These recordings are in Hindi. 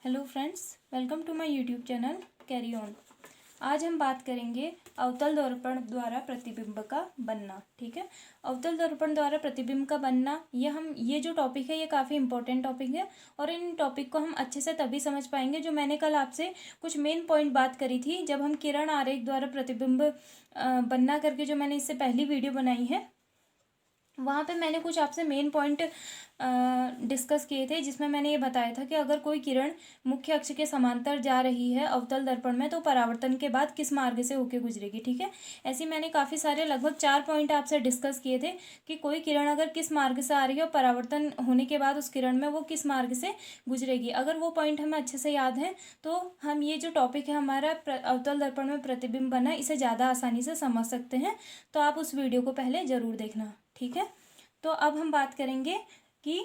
Hello friends, welcome to my YouTube channel Carry On. आज हम बात करेंगे अवतल दर्पण द्वारा प्रतिबिंब का बनना। ठीक है, अवतल दर्पण द्वारा प्रतिबिंब का बनना ये जो टॉपिक है ये काफ़ी इंपॉर्टेंट टॉपिक है और इन टॉपिक को हम अच्छे से तभी समझ पाएंगे जो मैंने कल आपसे कुछ मेन पॉइंट बात करी थी जब हम किरण आरेख द्वारा प्रतिबिंब बनना करके जो मैंने इससे पहली वीडियो बनाई है वहाँ पे मैंने कुछ आपसे मेन पॉइंट डिस्कस किए थे जिसमें मैंने ये बताया था कि अगर कोई किरण मुख्य अक्ष के समांतर जा रही है अवतल दर्पण में तो परावर्तन के बाद किस मार्ग से होके गुजरेगी। ठीक है, ऐसे मैंने काफ़ी सारे लगभग 4 पॉइंट आपसे डिस्कस किए थे कि कोई किरण अगर किस मार्ग से आ रही है और परावर्तन होने के बाद उस किरण में वो किस मार्ग से गुजरेगी। अगर वो पॉइंट हमें अच्छे से याद है तो हम ये जो टॉपिक है हमारा अवतल दर्पण में प्रतिबिंब बना इसे ज़्यादा आसानी से समझ सकते हैं। तो आप उस वीडियो को पहले ज़रूर देखना। ठीक है, तो अब हम बात करेंगे कि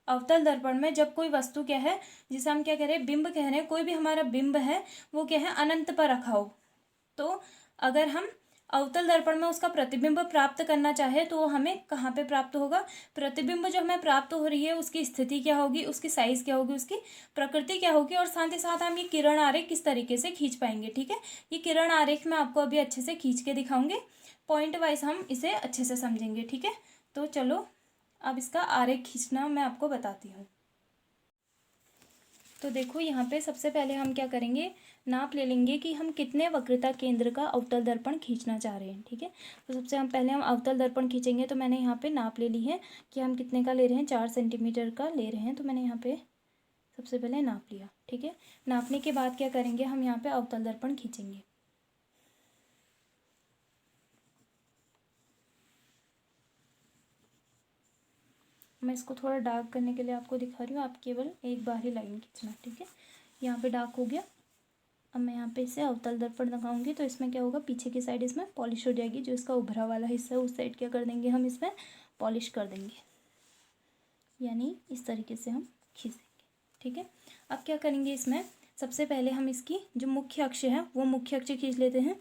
अवतल दर्पण में जब कोई वस्तु क्या है जिसे हम क्या कह रहे हैं बिंब कह रहे हैं, कोई भी हमारा बिंब है वो क्या है अनंत पर रखा हो, तो अगर हम अवतल दर्पण में उसका प्रतिबिंब प्राप्त करना चाहे तो वो हमें कहाँ पे प्राप्त होगा। प्रतिबिंब जो हमें प्राप्त हो रही है उसकी स्थिति क्या होगी, उसकी साइज क्या होगी, उसकी प्रकृति क्या होगी और साथ ही साथ हम ये किरण आरेख किस तरीके से खींच पाएंगे। ठीक है, ये किरण आरेख मैं आपको अभी अच्छे से खींच के दिखाऊंगी, पॉइंट वाइज हम इसे अच्छे से समझेंगे। ठीक है, तो चलो अब इसका आरेख खींचना मैं आपको बताती हूँ। तो देखो यहाँ पे सबसे पहले हम क्या करेंगे, नाप ले लेंगे कि हम कितने वक्रता केंद्र का अवतल दर्पण खींचना चाह रहे हैं। ठीक है, तो सबसे हम पहले अवतल दर्पण खींचेंगे तो मैंने यहाँ पे नाप ले ली है कि हम कितने का ले रहे हैं, 4 सेंटीमीटर का ले रहे हैं। तो मैंने यहाँ पे सबसे पहले नाप लिया। ठीक है, नापने के बाद क्या करेंगे, हम यहाँ पे अवतल दर्पण खींचेंगे। मैं इसको थोड़ा डार्क करने के लिए आपको दिखा रही हूँ, आप केवल एक बार ही लाइन खींचना। ठीक है, यहाँ पे डार्क हो गया। अब मैं यहाँ पे इसे अवतल दर्पण लगाऊंगी तो इसमें क्या होगा, पीछे की साइड इसमें पॉलिश हो जाएगी, जो इसका उभरा वाला हिस्सा है उस साइड क्या कर देंगे, हम इसमें पॉलिश कर देंगे, यानी इस तरीके से हम खींच देंगे। ठीक है, अब क्या करेंगे, इसमें सबसे पहले हम इसकी जो मुख्य अक्ष है वो मुख्य अक्ष खींच लेते हैं।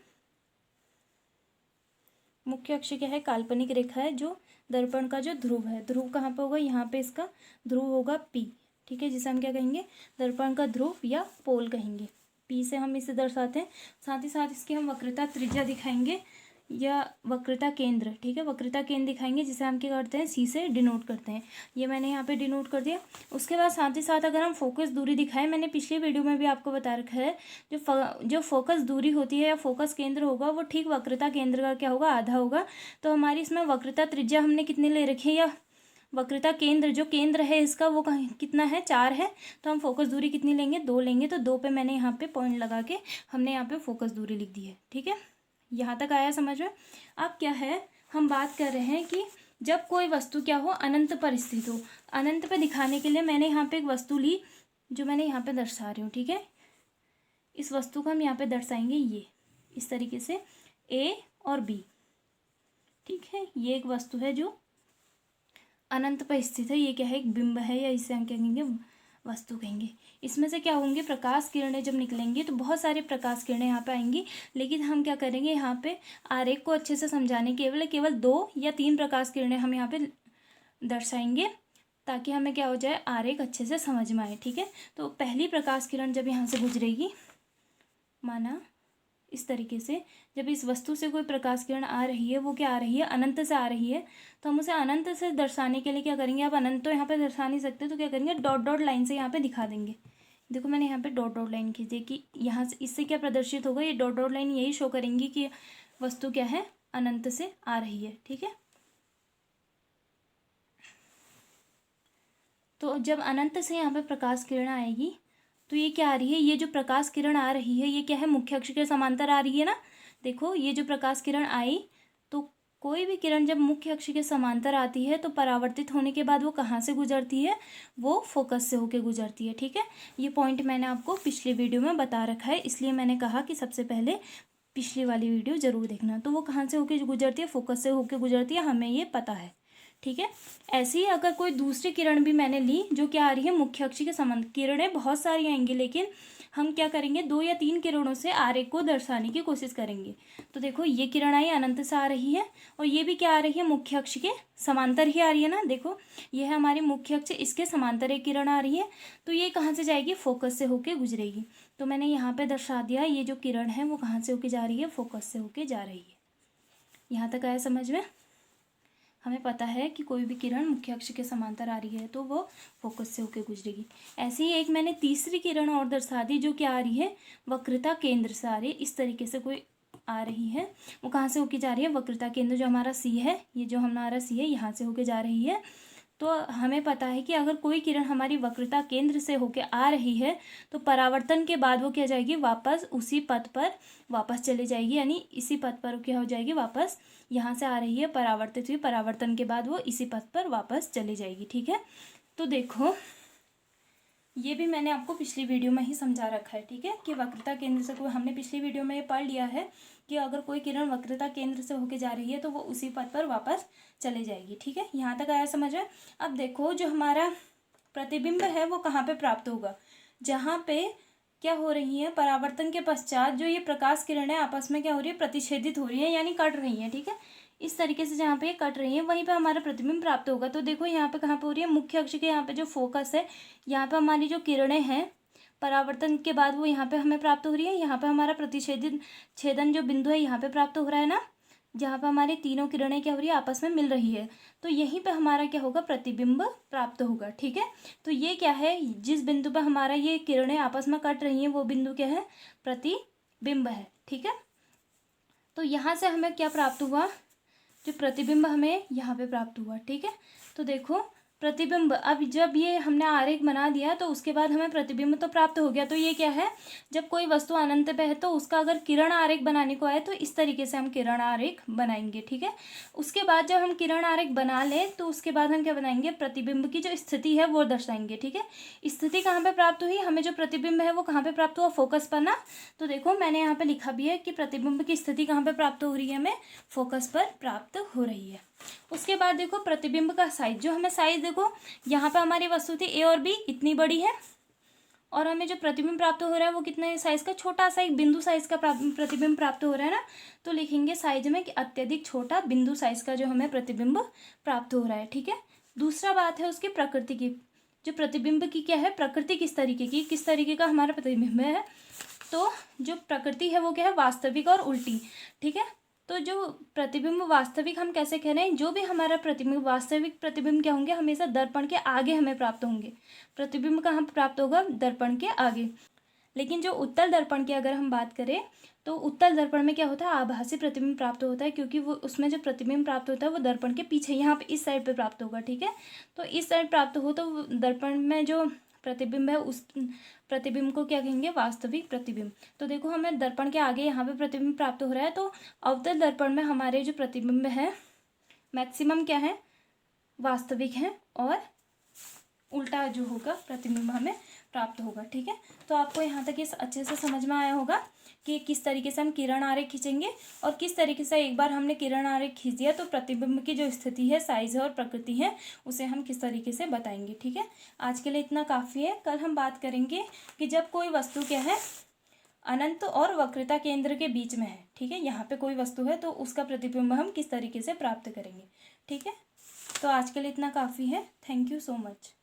मुख्य अक्ष क्या है, काल्पनिक रेखा है जो दर्पण का जो ध्रुव है, ध्रुव कहाँ पे होगा, यहाँ पे इसका ध्रुव होगा पी। ठीक है, जिसे हम क्या कहेंगे, दर्पण का ध्रुव या पोल कहेंगे। पी से हम इसे दर्शाते हैं। साथ ही साथ इसकी हम वक्रता त्रिज्या दिखाएंगे या वक्रता केंद्र। ठीक है, वक्रता केंद्र दिखाएंगे जिसे हम क्या करते हैं, सी से डिनोट करते हैं। ये मैंने यहाँ पे डिनोट कर दिया। उसके बाद साथ ही साथ अगर हम फोकस दूरी दिखाएं, मैंने पिछली वीडियो में भी आपको बता रखा है जो फोकस दूरी होती है या फोकस केंद्र होगा वो ठीक वक्रता केंद्र का क्या होगा, आधा होगा। तो हमारी इसमें वक्रता त्रिज्या हमने कितनी ले रखी है, या वक्रता केंद्र जो केंद्र है इसका वो कितना है, 4 है। तो हम फोकस दूरी कितनी लेंगे, 2 लेंगे। तो 2 पे मैंने यहाँ पे पॉइंट लगा के हमने यहाँ पे फोकस दूरी लिख दी है। ठीक है, यहाँ तक आया समझ में। अब क्या है, हम बात कर रहे हैं कि जब कोई वस्तु क्या हो, अनंत पर स्थित हो। अनंत पे दिखाने के लिए मैंने यहाँ पे एक वस्तु ली जो मैंने यहाँ पे दर्शा रही हूँ। ठीक है, इस वस्तु को हम यहाँ पे दर्शाएंगे ये इस तरीके से ए और बी। ठीक है, ये एक वस्तु है जो अनंत पर स्थित है। ये क्या है, एक बिंब है या इसे हम क्या कहेंगे, वस्तु कहेंगे। इसमें से क्या होंगे, प्रकाश किरणें जब निकलेंगी तो बहुत सारे प्रकाश किरणें यहाँ पे आएंगी, लेकिन हम क्या करेंगे, यहाँ पे आरेख को अच्छे से समझाने केवल 2 या 3 प्रकाश किरणें हम यहाँ पे दर्शाएंगे ताकि हमें क्या हो जाए, आरेख अच्छे से समझ में आए। ठीक है, तो पहली प्रकाश किरण जब यहाँ से गुजरेगी, माना इस तरीके से जब इस वस्तु से कोई प्रकाश किरण आ रही है, वो क्या आ रही है, अनंत से आ रही है, तो हम उसे अनंत से दर्शाने के लिए क्या करेंगे, आप अनंत तो यहाँ पे दर्शा नहीं सकते तो क्या करेंगे, डॉट डॉट लाइन से यहाँ पे दिखा देंगे। देखो मैंने यहाँ पे डॉट डॉट लाइन खींची कि यहाँ से इससे क्या प्रदर्शित होगा, ये डॉट डॉट लाइन यही शो करेंगी कि वस्तु क्या है, अनंत से आ रही है। ठीक है, तो जब अनंत से यहाँ पे प्रकाश किरण आएगी तो ये क्या आ रही है, ये जो प्रकाश किरण आ रही है ये क्या है, मुख्य अक्ष के समांतर आ रही है ना। देखो ये जो प्रकाश किरण आई, तो कोई भी किरण जब मुख्य अक्ष के समांतर आती है तो परावर्तित होने के बाद वो कहाँ से गुजरती है, वो फोकस से होके गुजरती है। ठीक है, ये पॉइंट मैंने आपको पिछली वीडियो में बता रखा है, इसलिए मैंने कहा कि सबसे पहले पिछली वाली वीडियो जरूर देखना। तो वो कहाँ से होके गुजरती है, फोकस से होके गुजरती है, हमें ये पता है। ठीक है, ऐसे ही अगर कोई दूसरी किरण भी मैंने ली जो क्या आ रही है, मुख्य अक्ष के समांतर, किरणें बहुत सारी आएंगी लेकिन हम क्या करेंगे, 2 या 3 किरणों से आरेख को दर्शाने की कोशिश करेंगे। तो देखो ये किरण आई अनंत से आ रही है और ये भी क्या आ रही है, मुख्य अक्ष के समांतर ही आ रही है ना। देखो ये है हमारी मुख्य अक्ष, इसके समांतर एक किरण आ रही है। तो ये कहाँ से जाएगी, फोकस से होके गुजरेगी। तो मैंने यहाँ पे दर्शा दिया, ये जो किरण है वो कहाँ से होके जा रही है, फोकस से होके जा रही है। यहाँ तक आया समझ में। हमें पता है कि कोई भी किरण मुख्य अक्ष के समांतर आ रही है तो वो फोकस से होकर गुजरेगी। ऐसे ही एक मैंने तीसरी किरण और दर्शा दी जो क्या आ रही है, वक्रता केंद्र से आ रही है। इस तरीके से कोई आ रही है, वो कहाँ से होके जा रही है, वक्रता केंद्र जो हमारा सी है, ये जो हमारा सी है यहाँ से होके जा रही है। तो हमें पता है कि अगर कोई किरण हमारी वक्रता केंद्र से होके आ रही है तो परावर्तन के बाद वो क्या जाएगी, वापस उसी पथ पर वापस चली जाएगी, यानी इसी पथ पर क्या हो जाएगी, वापस यहाँ से आ रही है परावर्तित हुई, परावर्तन के बाद वो इसी पथ पर वापस चली जाएगी। ठीक है, तो देखो ये भी मैंने आपको पिछली वीडियो में ही समझा रखा है। ठीक है, कि वक्रता केंद्र से कोई, हमने पिछली वीडियो में ये पढ़ लिया है कि अगर कोई किरण वक्रता केंद्र से होके जा रही है तो वो उसी पथ पर वापस चले जाएगी। ठीक है, यहाँ तक आया समझ में। अब देखो जो हमारा प्रतिबिंब है वो कहाँ पे प्राप्त होगा, जहाँ पे क्या हो रही है, परावर्तन के पश्चात जो ये प्रकाश किरणें आपस में क्या हो रही है, प्रतिच्छेदित हो रही है, यानी कट रही है। ठीक है, इस तरीके से जहाँ पे कट रही है वहीं पे हमारा प्रतिबिंब प्राप्त होगा। तो देखो यहाँ पे कहाँ पे हो रही है, मुख्य अक्ष के यहाँ पे जो फोकस है, यहाँ पे हमारी जो किरणें हैं परावर्तन के बाद वो यहाँ पे हमें प्राप्त हो रही है। यहाँ पे हमारा प्रतिच्छेदन छेदन जो बिंदु है यहाँ पे प्राप्त हो रहा है ना, जहाँ पे हमारी तीनों किरणें क्या हो रही है, आपस में मिल रही है। तो यहीं पे हमारा क्या होगा, प्रतिबिंब प्राप्त होगा। ठीक है, तो ये क्या है, जिस बिंदु पर हमारा ये किरणें आपस में कट रही हैं वो बिंदु क्या है, प्रतिबिंब है। ठीक है, तो यहाँ से हमें क्या प्राप्त हुआ, जो प्रतिबिंब हमें यहाँ पे प्राप्त हुआ। ठीक है, तो देखो प्रतिबिंब, अब जब ये हमने आरेख बना दिया तो उसके बाद हमें प्रतिबिंब तो प्राप्त हो गया। तो ये क्या है, जब कोई वस्तु अनंत पे है तो उसका अगर किरण आरेख बनाने को आए तो इस तरीके से हम किरण आरेख बनाएंगे। ठीक है, उसके बाद जब हम किरण आरेख बना लें तो उसके बाद हम क्या बनाएंगे, प्रतिबिंब की जो स्थिति है वो दर्शाएंगे। ठीक है, स्थिति कहाँ पे प्राप्त हुई, हमें जो प्रतिबिंब है वो कहाँ पे प्राप्त हुआ, फोकस पर ना। तो देखो मैंने यहाँ पे लिखा भी है कि प्रतिबिंब की स्थिति कहाँ पे प्राप्त हो रही है, हमें फोकस पर प्राप्त हो रही है। उसके बाद देखो प्रतिबिंब का साइज, जो हमें साइज देखो यहाँ पे हमारी वस्तु थी ए और बी, इतनी बड़ी है, और हमें जो प्रतिबिंब प्राप्त हो रहा है वो कितने साइज का, छोटा सा एक बिंदु साइज का प्रतिबिंब प्राप्त हो रहा है ना। तो लिखेंगे साइज में कि अत्यधिक छोटा बिंदु साइज का जो हमें प्रतिबिंब प्राप्त हो रहा है। ठीक है, दूसरा बात है उसकी प्रकृति की, जो प्रतिबिंब की क्या है, प्रकृति किस तरीके की, किस तरीके का हमारा प्रतिबिंब है। तो जो प्रकृति है वो क्या है, वास्तविक और उल्टी। ठीक है, तो जो प्रतिबिंब वास्तविक हम कैसे कह रहे हैं, जो भी हमारा प्रतिबिंब, वास्तविक प्रतिबिंब क्या होंगे, हमेशा दर्पण के आगे हमें प्राप्त होंगे। प्रतिबिंब कहाँ प्राप्त होगा, दर्पण के आगे। लेकिन जो उत्तल दर्पण की अगर हम बात करें तो उत्तल दर्पण में क्या होता है, आभासी प्रतिबिंब प्राप्त होता है, क्योंकि वो उसमें जो प्रतिबिंब प्राप्त होता है वो दर्पण के पीछे यहाँ पे इस साइड पे प्राप्त होगा। ठीक है, तो इस साइड प्राप्त हो तो दर्पण में जो प्रतिबिंब है उस प्रतिबिंब को क्या कहेंगे, वास्तविक प्रतिबिंब। तो देखो हमें दर्पण के आगे यहाँ पे प्रतिबिंब प्राप्त हो रहा है, तो अवतल दर्पण में हमारे जो प्रतिबिंब है मैक्सिमम क्या है, वास्तविक है, और उल्टा जो होगा प्रतिबिंब हमें प्राप्त होगा। ठीक है, तो आपको यहाँ तक ये अच्छे से समझ में आया होगा कि किस तरीके से हम किरण आरेख खींचेंगे और किस तरीके से एक बार हमने किरण आरेख खींच दिया तो प्रतिबिंब की जो स्थिति है, साइज है और प्रकृति है उसे हम किस तरीके से बताएंगे। ठीक है, आज के लिए इतना काफ़ी है। कल हम बात करेंगे कि जब कोई वस्तु क्या है, अनंत और वक्रता केंद्र के बीच में है। ठीक है, यहाँ पे कोई वस्तु है तो उसका प्रतिबिंब हम किस तरीके से प्राप्त करेंगे। ठीक है, तो आज के लिए इतना काफ़ी है। Thank you so much.